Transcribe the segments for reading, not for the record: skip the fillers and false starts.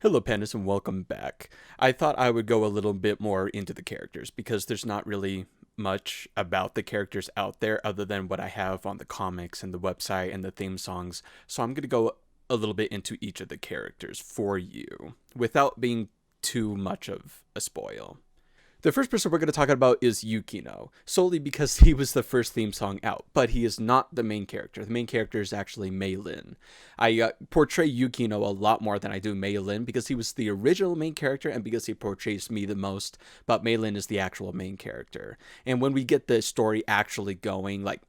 Hello, Pandas, and welcome back. I thought I would go a little bit more into the characters because there's not really much about the characters out there other than what I have on the comics and the website and the theme songs. So I'm going to go a little bit into each of the characters for you without being too much of a spoil. The first person we're going to talk about is Yukino, solely because he was the first theme song out, but he is not the main character. The main character is actually Maelynn. I portray Yukino a lot more than I do Maelynn because he was the original main character and because he portrays me the most, but Maelynn is the actual main character. And when we get the story actually going, like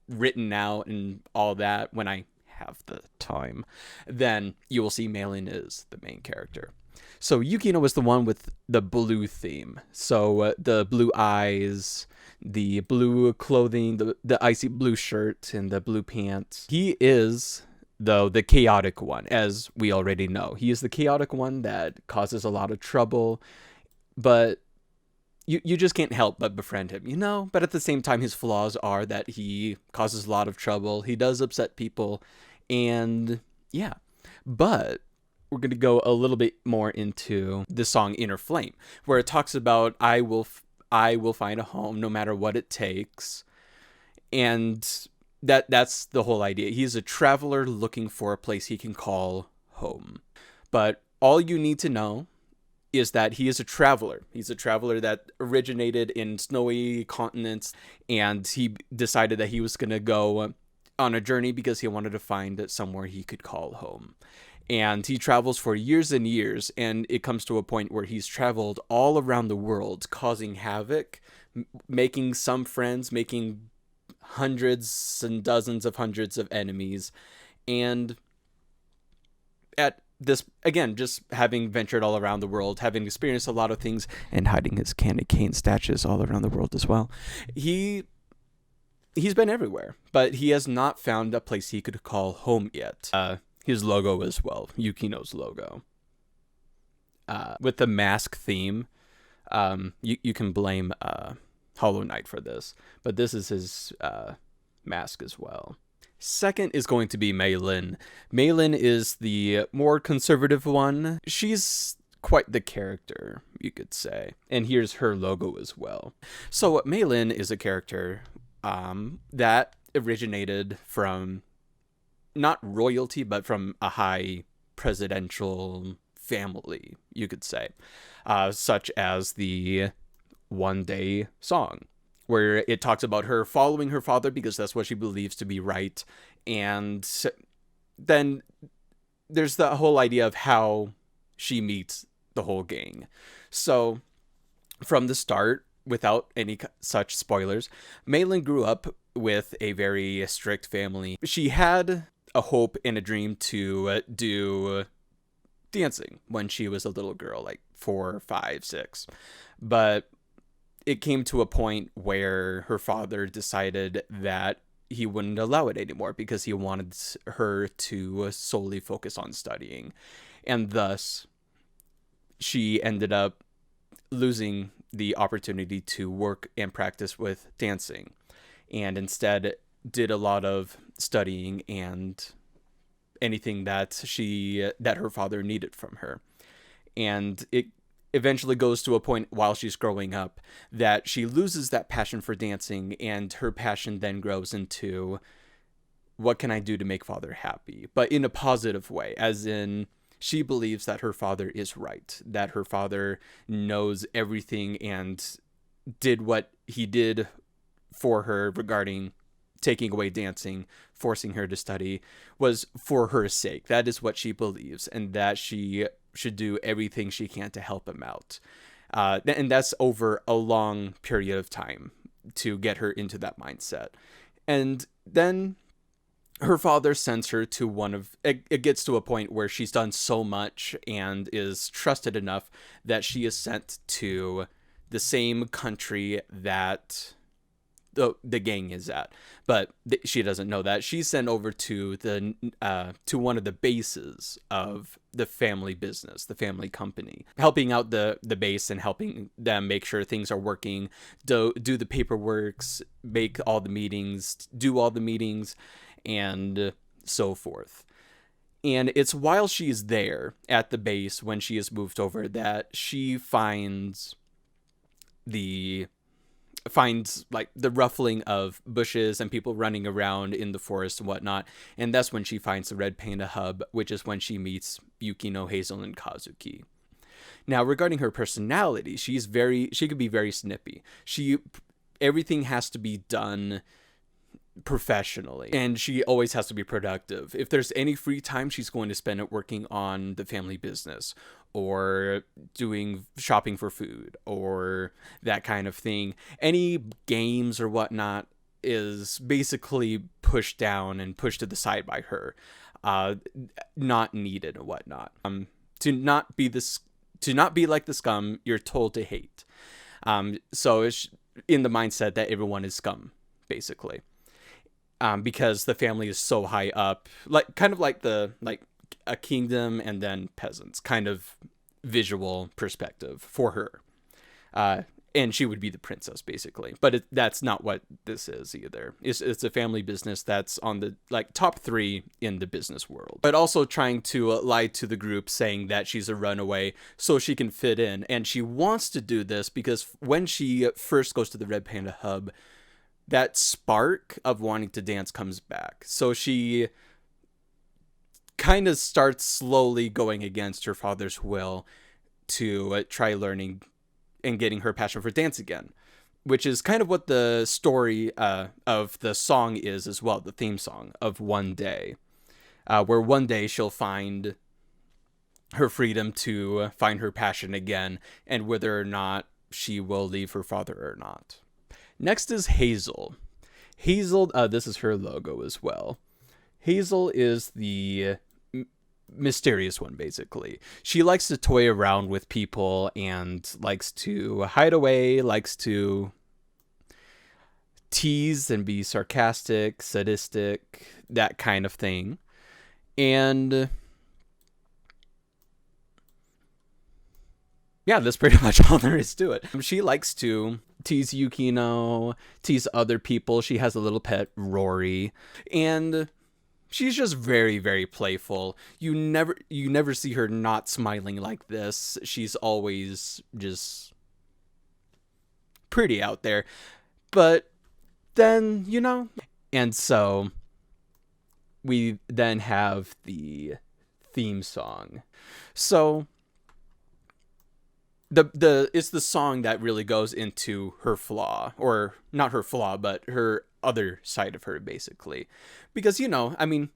written out and all that, when I have the time, then you will see Maelynn is the main character. So Yukino was the one with the blue theme. So the blue eyes, the blue clothing, the icy blue shirt, and the blue pants. He is, though, the chaotic one, as we already know. He is the chaotic one that causes a lot of trouble, but you just can't help but befriend him, you know? But at the same time, his flaws are that he causes a lot of trouble. He does upset people, and yeah. But we're going to go a little bit more into the song Inner Flame, where it talks about I will find a home no matter what it takes. And that's the whole idea. He's a traveler looking for a place he can call home. But all you need to know is that he is a traveler. He's a traveler that originated in snowy continents, and he decided that he was going to go on a journey because he wanted to find somewhere he could call home. And he travels for years and years, and it comes to a point where he's traveled all around the world, causing havoc, making some friends, making hundreds and dozens of hundreds of enemies. And at this, again, just having ventured all around the world, having experienced a lot of things, and hiding his candy cane stashes all around the world as well, he's been everywhere, but he has not found a place he could call home yet. His logo as well, Yukino's logo. With the mask theme, you can blame Hollow Knight for this, but this is his mask as well. Second is going to be Maelynn. Maelynn is the more conservative one. She's quite the character, you could say. And here's her logo as well. So Maelynn is a character that originated from not royalty, but from a high presidential family, you could say, such as the One Day song, where it talks about her following her father because that's what she believes to be right. And then there's the whole idea of how she meets the whole gang. So from the start, without any such spoilers, Maelynn grew up with a very strict family. She had a hope and a dream to do dancing when she was a little girl, like 4, 5, 6. But it came to a point where her father decided that he wouldn't allow it anymore because he wanted her to solely focus on studying. And thus, she ended up losing the opportunity to work and practice with dancing, and instead did a lot of studying and anything that her father needed from her. And it eventually goes to a point while she's growing up that she loses that passion for dancing, and her passion then grows into, what can I do to make father happy? But in a positive way, as in she believes that her father is right, that her father knows everything and did what he did for her regarding taking away dancing, forcing her to study, was for her sake. That is what she believes, and that she should do everything she can to help him out. And that's over a long period of time to get her into that mindset. And then her father sends her to it gets to a point where she's done so much and is trusted enough that she is sent to the same country that the gang is at, but she doesn't know that. She's sent over to to one of the bases of the family business, the family company, helping out the base and helping them make sure things are working, do the paperwork, make all the meetings, do all the meetings, and so forth. And it's while she's there at the base, when she is moved over, that she finds like the ruffling of bushes and people running around in the forest and whatnot. And that's when she finds the Red Panda hub, which is when she meets Yukino, Hazel, and Kazuki. Now, regarding her personality, she could be very snippy. Everything has to be done professionally, and she always has to be productive. If there's any free time, she's going to spend it working on the family business or doing shopping for food or that kind of thing. Any games or whatnot is basically pushed down and pushed to the side by her, not needed and whatnot. To not be like the scum you're told to hate. So it's in the mindset that everyone is scum, basically. Because the family is so high up, kind of like a kingdom and then peasants kind of visual perspective for her. And she would be the princess, basically. But that's not what this is either. It's a family business that's on the top 3 in the business world. But also trying to lie to the group, saying that she's a runaway so she can fit in. And she wants to do this because when she first goes to the Red Panda hub, that spark of wanting to dance comes back. So she kind of starts slowly going against her father's will to try learning and getting her passion for dance again, which is kind of what the story of the song is as well, the theme song of One Day, where one day she'll find her freedom to find her passion again, and whether or not she will leave her father or not. Next is Hazel. Hazel, this is her logo as well. Hazel is the mysterious one, basically. She likes to toy around with people and likes to hide away, likes to tease and be sarcastic, sadistic, that kind of thing. And yeah, that's pretty much all there is to it. She likes to tease Yukino, tease other people. She has a little pet, Rory, and she's just very, very playful. You never see her not smiling like this. She's always just pretty out there. But then, and so we then have the theme song. So it's the song that really goes into her flaw, or not her flaw, but her other side of her, basically. Because, I mean,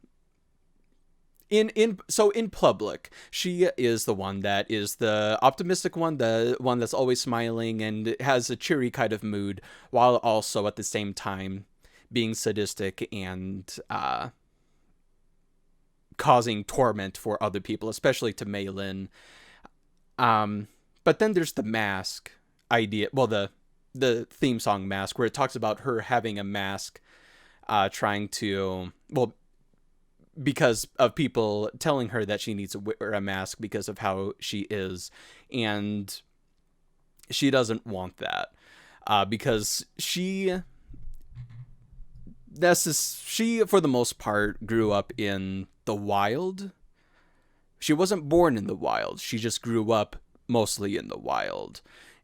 in public, she is the one that is the optimistic one, the one that's always smiling and has a cheery kind of mood, while also at the same time being sadistic and causing torment for other people, especially to Maelynn. But then there's the mask idea. Well, the theme song mask, where it talks about her having a mask, trying to, because of people telling her that she needs to wear a mask because of how she is. And she doesn't want that, because she, for the most part, grew up in the wild. She wasn't born in the wild. She just grew up mostly in the wild,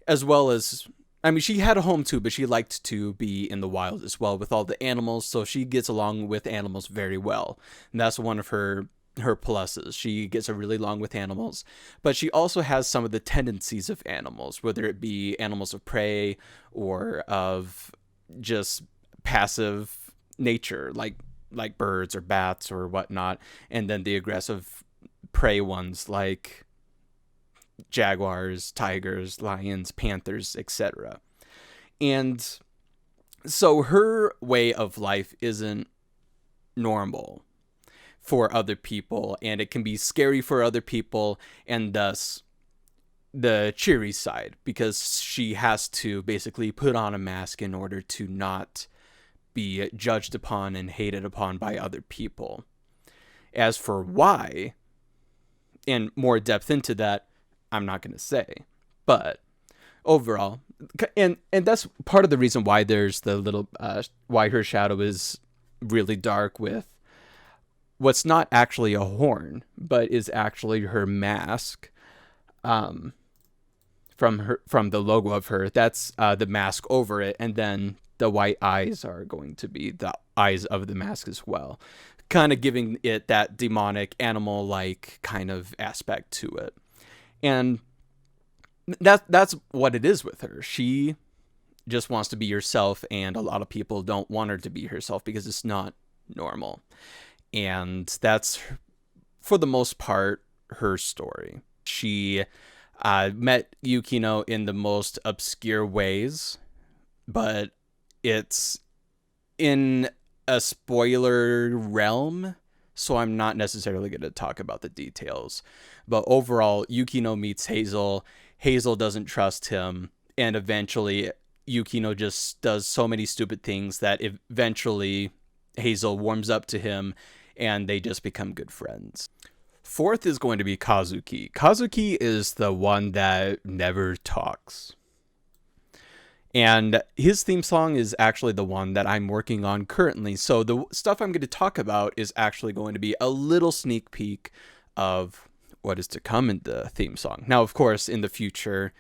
as well as, I mean, she had a home too, but she liked to be in the wild as well with all the animals, so she gets along with animals very well, and that's one of her pluses. She gets really along with animals, but she also has some of the tendencies of animals, whether it be animals of prey or of just passive nature, like birds or bats or whatnot, and then the aggressive prey ones like jaguars, tigers, lions, panthers, etc. And so her way of life isn't normal for other people, and it can be scary for other people, and thus the cheery side, because she has to basically put on a mask in order to not be judged upon and hated upon by other people. As for why, and more depth into that, I'm not going to say, but overall, and that's part of the reason why there's the little, why her shadow is really dark with what's not actually a horn, but is actually her mask. From the logo of her, that's the mask over it, and then the white eyes are going to be the eyes of the mask as well, kind of giving it that demonic animal-like kind of aspect to it. And that's what it is with her. She just wants to be herself, and a lot of people don't want her to be herself because it's not normal. And that's, for the most part, her story. She met Yukino in the most obscure ways, but it's in a spoiler realm, so I'm not necessarily going to talk about the details. But overall, Yukino meets Hazel. Hazel doesn't trust him, and eventually Yukino just does so many stupid things that eventually Hazel warms up to him, and they just become good friends. Fourth is going to be Kazuki. Kazuki is the one that never talks. And his theme song is actually the one that I'm working on currently. So the stuff I'm going to talk about is actually going to be a little sneak peek of what is to come in the theme song. Now, of course, in the future,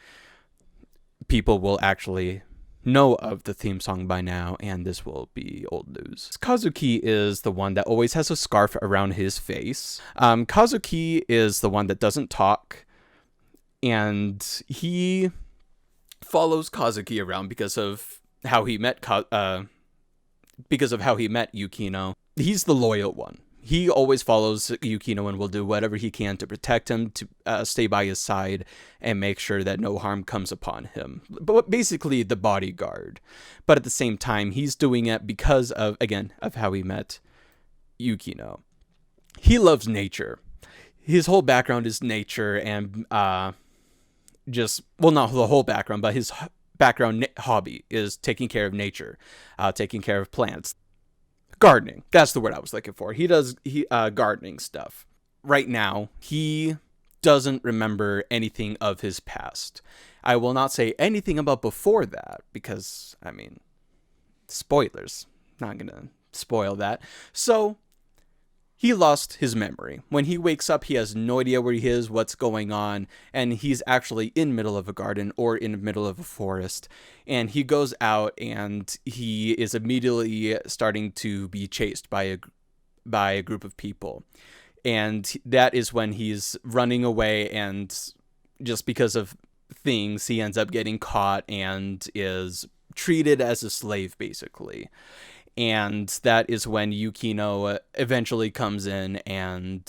people will actually know of the theme song by now, and this will be old news. Kazuki is the one that always has a scarf around his face. Kazuki is the one that doesn't talk, and he follows Kazuki around because of how he met Yukino. He's the loyal one. He always follows Yukino and will do whatever he can to protect him, to stay by his side, and make sure that no harm comes upon him. But basically the bodyguard. But at the same time, he's doing it because of, again, of how he met Yukino. He loves nature. His whole background is nature, and not the whole background, but his background hobby is taking care of nature, taking care of plants. Gardening. That's the word I was looking for. He does gardening stuff. Right now, he doesn't remember anything of his past. I will not say anything about before that because, spoilers. Not going to spoil that. So, he lost his memory. When he wakes up, he has no idea where he is, what's going on, and he's actually in the middle of a garden or in the middle of a forest. And he goes out, and he is immediately starting to be chased by a group of people. And that is when he's running away, and just because of things, he ends up getting caught and is treated as a slave, basically. And that is when Yukino eventually comes in and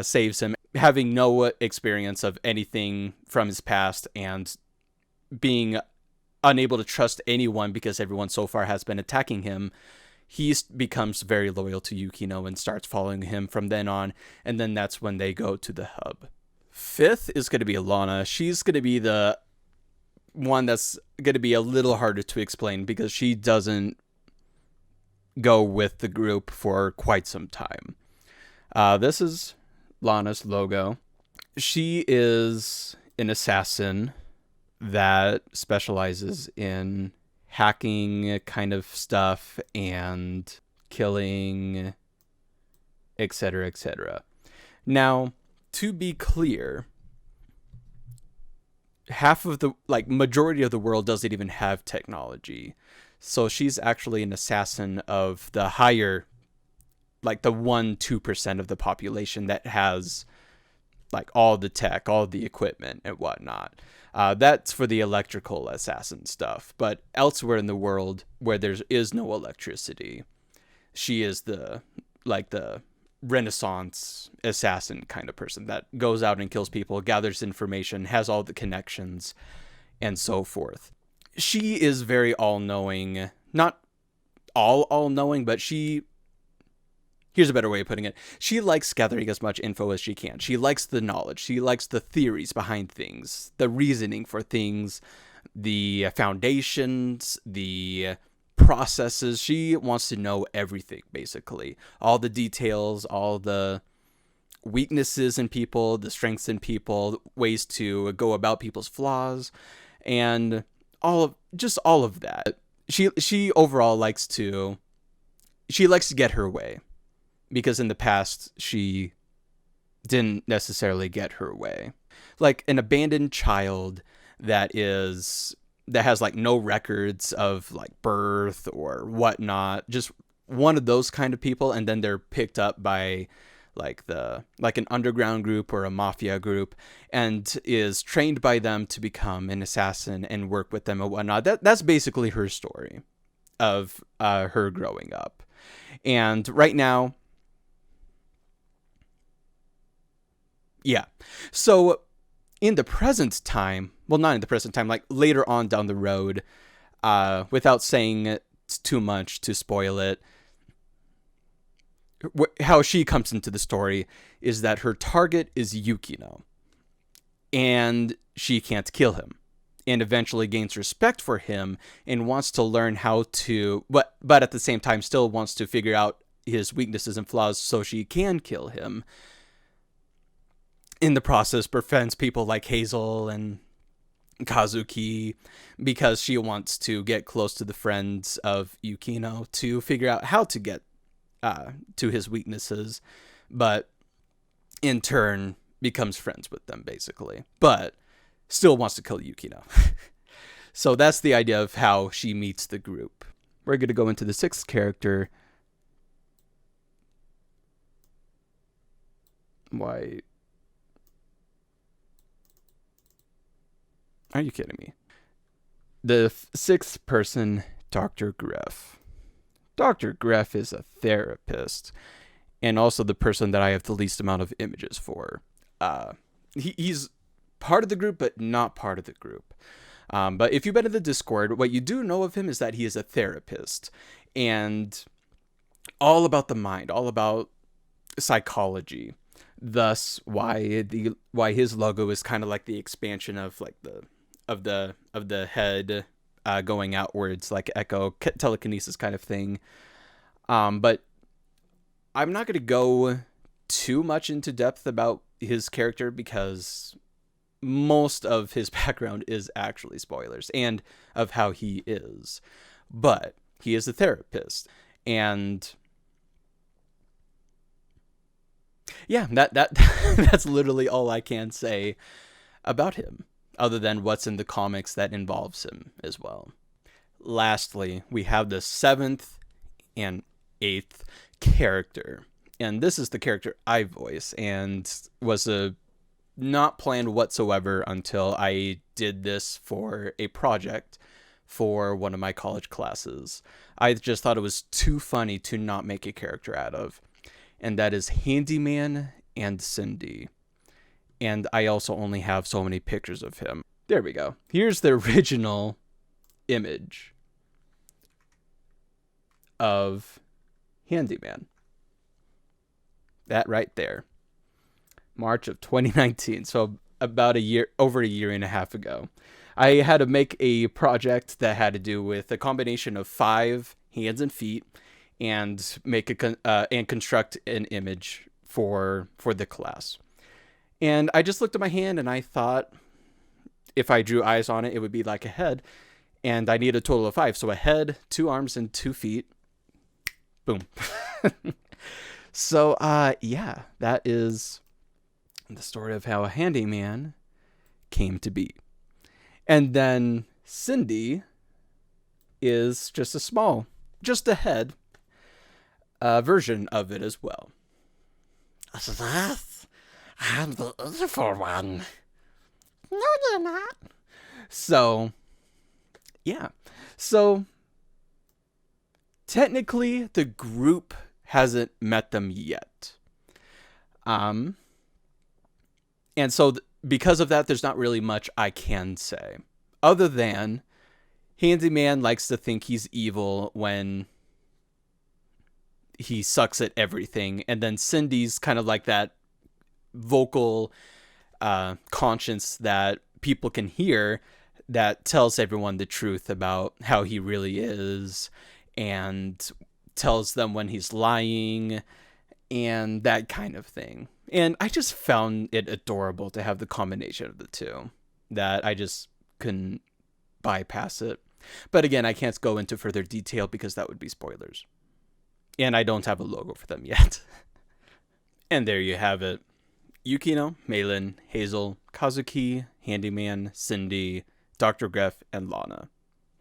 saves him, having no experience of anything from his past and being unable to trust anyone because everyone so far has been attacking him. He becomes very loyal to Yukino and starts following him from then on, and then that's when they go to the hub. Fifth is going to be Llana. She's going to be the one that's going to be a little harder to explain because she doesn't go with the group for quite some time. This is Llana's logo. She is an assassin that specializes in hacking kind of stuff and killing, etc., etc. Now, to be clear, majority of the world doesn't even have technology. So she's actually an assassin of the higher, the 1-2% of the population that has all the tech, all the equipment and whatnot. That's for the electrical assassin stuff. But elsewhere in the world where there is no electricity, she is the Renaissance assassin kind of person that goes out and kills people, gathers information, has all the connections, and so forth. She is very all-knowing. Not all-knowing, but here's a better way of putting it. She likes gathering as much info as she can. She likes the knowledge. She likes the theories behind things, the reasoning for things, the foundations, the processes. She wants to know everything, basically. All the details, all the weaknesses in people, the strengths in people, ways to go about people's flaws, and all of that. She overall likes to get her way. because in the past she didn't necessarily get her way. Like an abandoned child that has like no records of like birth or whatnot, just one of those kind of people, and then they're picked up by like an underground group or a mafia group, and is trained by them to become an assassin and work with them and whatnot. That's basically her story of her growing up. And right now, yeah. So in the present time, well, not in the present time, like later on down the road, without saying too much to spoil it, how she comes into the story is that her target is Yukino, and she can't kill him, and eventually gains respect for him and wants to learn how to, but at the same time still wants to figure out his weaknesses and flaws so she can kill him. In the process, befriends people like Hazel and Kazuki because she wants to get close to the friends of Yukino to figure out how to get to his weaknesses, but in turn becomes friends with them basically, but still wants to kill Yukino. So that's the idea of how she meets the group. We're going to go into the sixth character. Why? Are you kidding me? The sixth person, Dr. Gref. Dr. Gref is a therapist, and also the person that I have the least amount of images for. He's part of the group, but not part of the group. But if you've been in the Discord, what you do know of him is that he is a therapist, and all about the mind, all about psychology. Thus, why his logo is kind of like the expansion of like the head going outwards, like echo telekinesis kind of thing. But I'm not going to go too much into depth about his character because most of his background is actually spoilers and of how he is. But he is a therapist, and yeah, that that's literally all I can say about him, other than what's in the comics that involves him as well. Lastly, we have the seventh and eighth character, and this is the character I voice, and was not planned whatsoever until I did this for a project for one of my college classes. I just thought it was too funny to not make a character out of, and that is Handyman and Cindy. And I also only have so many pictures of him. There we go. Here's the original image of Handyman. That right there. March of 2019. So about over a year and a half ago. I had to make a project that had to do with a combination of 5 hands and feet and and construct an image for the class. And I just looked at my hand and I thought if I drew eyes on it, it would be like a head. And I need a total of 5. So a head, 2 arms, and 2 feet. Boom. So, yeah, that is the story of how a handyman came to be. And then Cindy is just a head version of it as well. Yes, I'm the evil one. No, you're not. So, yeah. So, technically, the group hasn't met them yet. And so, because of that, there's not really much I can say. Other than, Handyman likes to think he's evil when he sucks at everything. And then Cindy's kind of like that vocal conscience that people can hear that tells everyone the truth about how he really is and tells them when he's lying and that kind of thing. And I just found it adorable to have the combination of the two, that I just couldn't bypass it. But again, I can't go into further detail because that would be spoilers. And I don't have a logo for them yet. And there you have it. Yukino, Maelynn, Hazel, Kazuki, Handyman, Cindy, Dr. Gref, and Llana.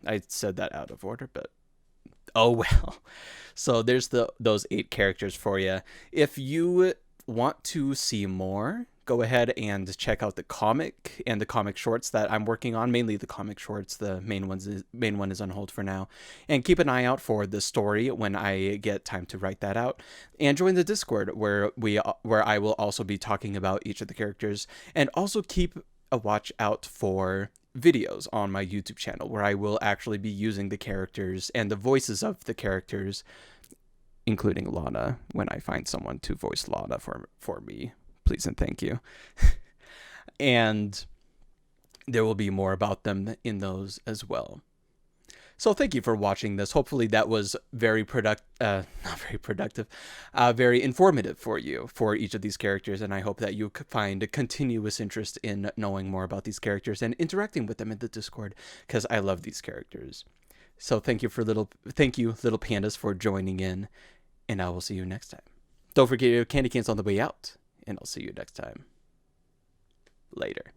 I said that out of order, but oh well. So there's those 8 characters for you. If you want to see more, go ahead and check out the comic and the comic shorts that I'm working on. Mainly the comic shorts. The main one is on hold for now. And keep an eye out for the story when I get time to write that out. And join the Discord where I will also be talking about each of the characters. And also keep a watch out for videos on my YouTube channel where I will actually be using the characters and the voices of the characters, including Llana, when I find someone to voice Llana for me. Please and thank you. And there will be more about them in those as well. So thank you for watching this. Hopefully that was very not very productive, very informative for you for each of these characters. And I hope that you find a continuous interest in knowing more about these characters and interacting with them in the Discord, because I love these characters. So thank you, little pandas, for joining in, and I will see you next time. Don't forget your candy canes on the way out, and I'll see you next time. Later.